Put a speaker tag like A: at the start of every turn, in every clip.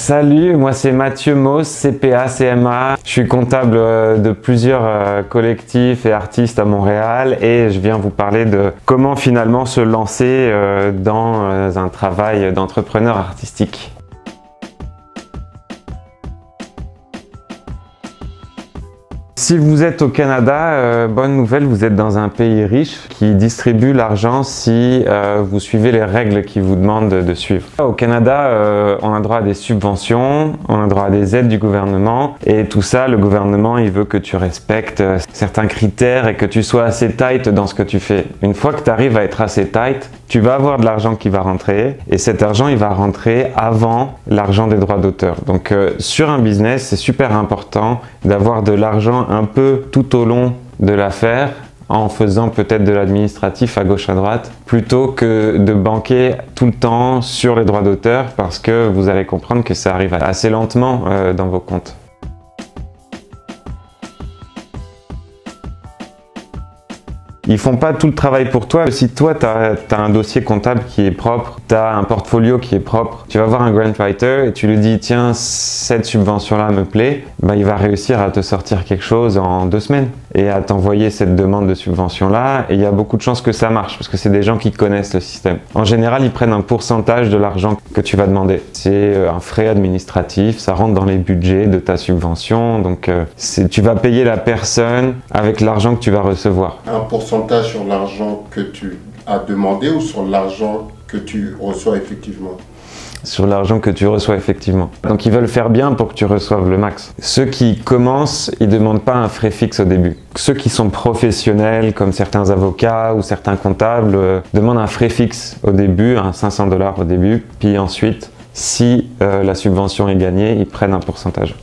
A: Salut, moi c'est Mathieu Mauss, CPA, CMA. Je suis comptable de plusieurs collectifs et artistes à Montréal et je viens vous parler de comment finalement se lancer dans un travail d'entrepreneur artistique. Si vous êtes au Canada, bonne nouvelle, vous êtes dans un pays riche qui distribue l'argent si vous suivez les règles qu'il vous demande de suivre. Au Canada, on a droit à des subventions, on a droit à des aides du gouvernement et tout ça, le gouvernement, il veut que tu respectes certains critères et que tu sois assez tight dans ce que tu fais. Une fois que tu arrives à être assez tight, tu vas avoir de l'argent qui va rentrer et cet argent, il va rentrer avant l'argent des droits d'auteur. Donc sur un business, c'est super important d'avoir de l'argent un peu tout au long de l'affaire en faisant peut-être de l'administratif à gauche à droite plutôt que de banquer tout le temps sur les droits d'auteur parce que vous allez comprendre que ça arrive assez lentement dans vos comptes. Ils font pas tout le travail pour toi. Si toi, tu as un dossier comptable qui est propre, tu as un portfolio qui est propre, tu vas voir un grant writer et tu lui dis « Tiens, cette subvention-là me plaît », ben, il va réussir à te sortir quelque chose en 2 semaines et à t'envoyer cette demande de subvention-là. Et il y a beaucoup de chances que ça marche parce que c'est des gens qui connaissent le système. En général, ils prennent un pourcentage de l'argent que tu vas demander. C'est un frais administratif, ça rentre dans les budgets de ta subvention. Donc, tu vas payer la personne avec l'argent que tu vas recevoir.
B: Un pourcentage sur l'argent que tu as demandé ou sur l'argent que tu reçois effectivement?
A: Sur l'argent que tu reçois effectivement. Donc ils veulent faire bien pour que tu reçoives le max. Ceux qui commencent, ils ne demandent pas un frais fixe au début. Ceux qui sont professionnels, comme certains avocats ou certains comptables, demandent un frais fixe au début, un 500 $ au début, puis ensuite, si la subvention est gagnée, ils prennent un pourcentage.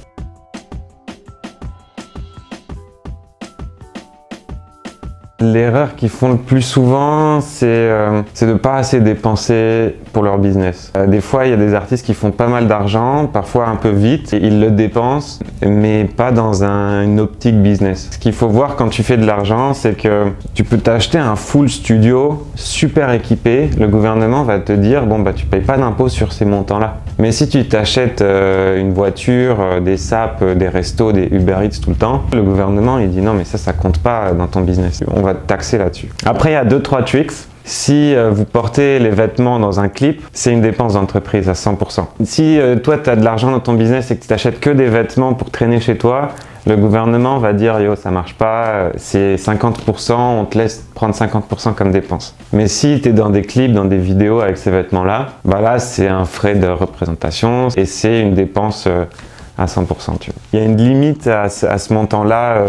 A: L'erreur qu'ils font le plus souvent, c'est de ne pas assez dépenser pour leur business. Des fois, il y a des artistes qui font pas mal d'argent, parfois un peu vite, et ils le dépensent, mais pas dans une optique business. Ce qu'il faut voir quand tu fais de l'argent, c'est que tu peux t'acheter un full studio, super équipé. Le gouvernement va te dire, bon, bah, tu payes pas d'impôt sur ces montants-là. Mais si tu t'achètes une voiture, des SAP, des restos, des Uber Eats tout le temps, le gouvernement, il dit non, mais ça compte pas dans ton business. On va te taxer là-dessus. Après, il y a 2-3 tricks. Si vous portez les vêtements dans un clip, c'est une dépense d'entreprise à 100%. Si toi, tu as de l'argent dans ton business et que tu t'achètes que des vêtements pour traîner chez toi, le gouvernement va dire « Yo, ça marche pas, c'est 50%, on te laisse prendre 50% comme dépense. » Mais si tu es dans des clips, dans des vidéos avec ces vêtements-là, bah là, c'est un frais de représentation et c'est une dépense à 100%. Tu vois. Il y a une limite à ce montant-là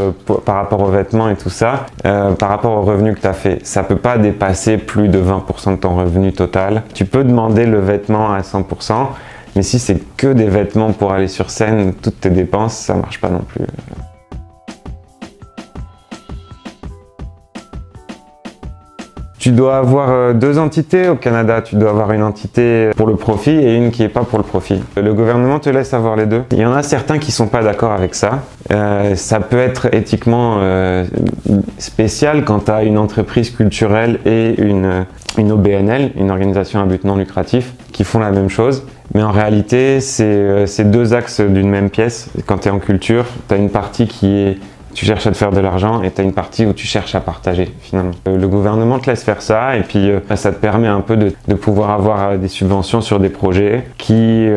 A: par rapport aux vêtements et tout ça, par rapport au revenu que tu as fait. Ça ne peut pas dépasser plus de 20% de ton revenu total. Tu peux demander le vêtement à 100%, mais si c'est que des vêtements pour aller sur scène, toutes tes dépenses, ça ne marche pas non plus. Tu dois avoir 2 entités au Canada. Tu dois avoir une entité pour le profit et une qui n'est pas pour le profit. Le gouvernement te laisse avoir les deux. Il y en a certains qui ne sont pas d'accord avec ça. Ça peut être éthiquement spécial quand tu as une entreprise culturelle et une OBNL, une organisation à but non lucratif, qui font la même chose. Mais en réalité, c'est 2 axes d'une même pièce. Quand tu es en culture, tu as une partie qui est tu cherches à te faire de l'argent et tu as une partie où tu cherches à partager finalement. Le gouvernement te laisse faire ça et puis ça te permet un peu de pouvoir avoir des subventions sur des projets qui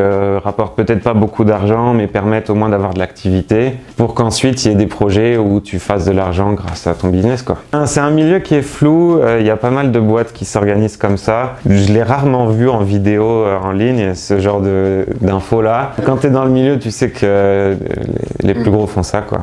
A: rapportent peut-être pas beaucoup d'argent mais permettent au moins d'avoir de l'activité pour qu'ensuite il y ait des projets où tu fasses de l'argent grâce à ton business, quoi. C'est un milieu qui est flou, il y a pas mal de boîtes qui s'organisent comme ça. Je l'ai rarement vu en vidéo en ligne, ce genre d'infos là. Quand tu es dans le milieu, tu sais que les plus gros font ça, quoi.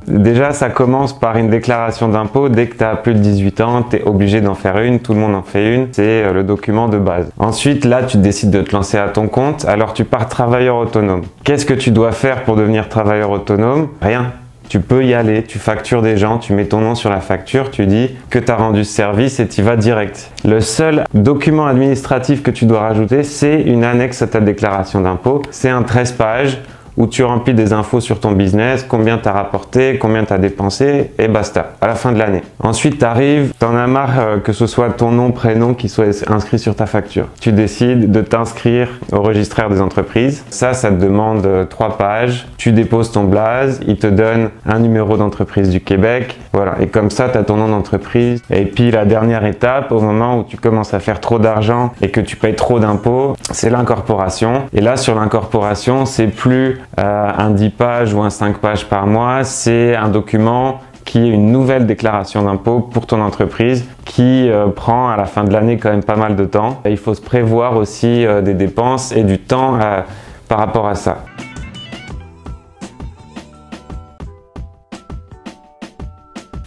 A: Déjà, ça commence par une déclaration d'impôt. Dès que tu as plus de 18 ans, tu es obligé d'en faire une. Tout le monde en fait une. C'est le document de base. Ensuite, là, tu décides de te lancer à ton compte. Alors, tu pars travailleur autonome. Qu'est-ce que tu dois faire pour devenir travailleur autonome? Rien. Tu peux y aller, tu factures des gens, tu mets ton nom sur la facture, tu dis que tu as rendu ce service et tu y vas direct. Le seul document administratif que tu dois rajouter, c'est une annexe à ta déclaration d'impôt. C'est un 13 pages où tu remplis des infos sur ton business, combien tu as rapporté, combien tu as dépensé, et basta, à la fin de l'année. Ensuite, tu arrives, tu en as marre que ce soit ton nom, prénom qui soit inscrit sur ta facture. Tu décides de t'inscrire au registraire des entreprises. Ça te demande 3 pages. Tu déposes ton blaze, il te donne un numéro d'entreprise du Québec. Voilà, et comme ça, tu as ton nom d'entreprise. Et puis la dernière étape, au moment où tu commences à faire trop d'argent et que tu payes trop d'impôts, c'est l'incorporation. Et là, sur l'incorporation, c'est plus un 10 pages ou un 5 pages par mois, c'est un document qui est une nouvelle déclaration d'impôt pour ton entreprise qui prend à la fin de l'année quand même pas mal de temps. Et il faut se prévoir aussi des dépenses et du temps par rapport à ça.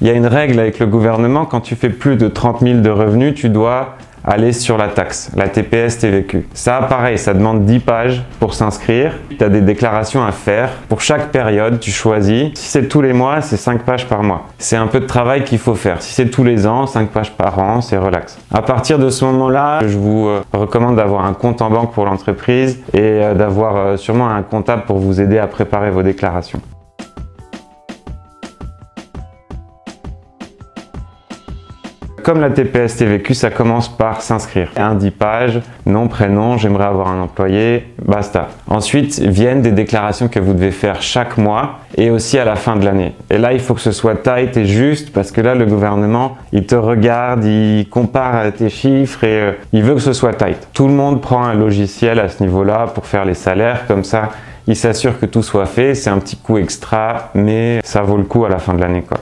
A: Il y a une règle avec le gouvernement, quand tu fais plus de 30 000 de revenus, tu dois aller sur la taxe, la TPS TVQ. Ça, pareil, ça demande 10 pages pour s'inscrire. Tu as des déclarations à faire. Pour chaque période, tu choisis. Si c'est tous les mois, c'est 5 pages par mois. C'est un peu de travail qu'il faut faire. Si c'est tous les ans, 5 pages par an, c'est relax. À partir de ce moment-là, je vous recommande d'avoir un compte en banque pour l'entreprise et d'avoir sûrement un comptable pour vous aider à préparer vos déclarations. Comme la TPS TVQ, ça commence par s'inscrire. Un 10 pages, nom, prénom, j'aimerais avoir un employé, basta. Ensuite viennent des déclarations que vous devez faire chaque mois et aussi à la fin de l'année. Et là, il faut que ce soit tight et juste parce que là, le gouvernement, il te regarde, il compare tes chiffres et il veut que ce soit tight. Tout le monde prend un logiciel à ce niveau-là pour faire les salaires, comme ça, il s'assure que tout soit fait. C'est un petit coût extra, mais ça vaut le coup à la fin de l'année, quoi.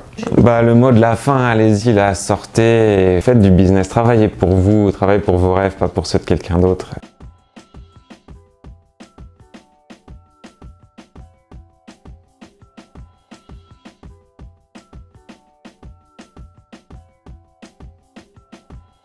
A: Le mot de la fin, allez-y là, sortez et faites du business. Travaillez pour vous, travaillez pour vos rêves, pas pour ceux de quelqu'un d'autre.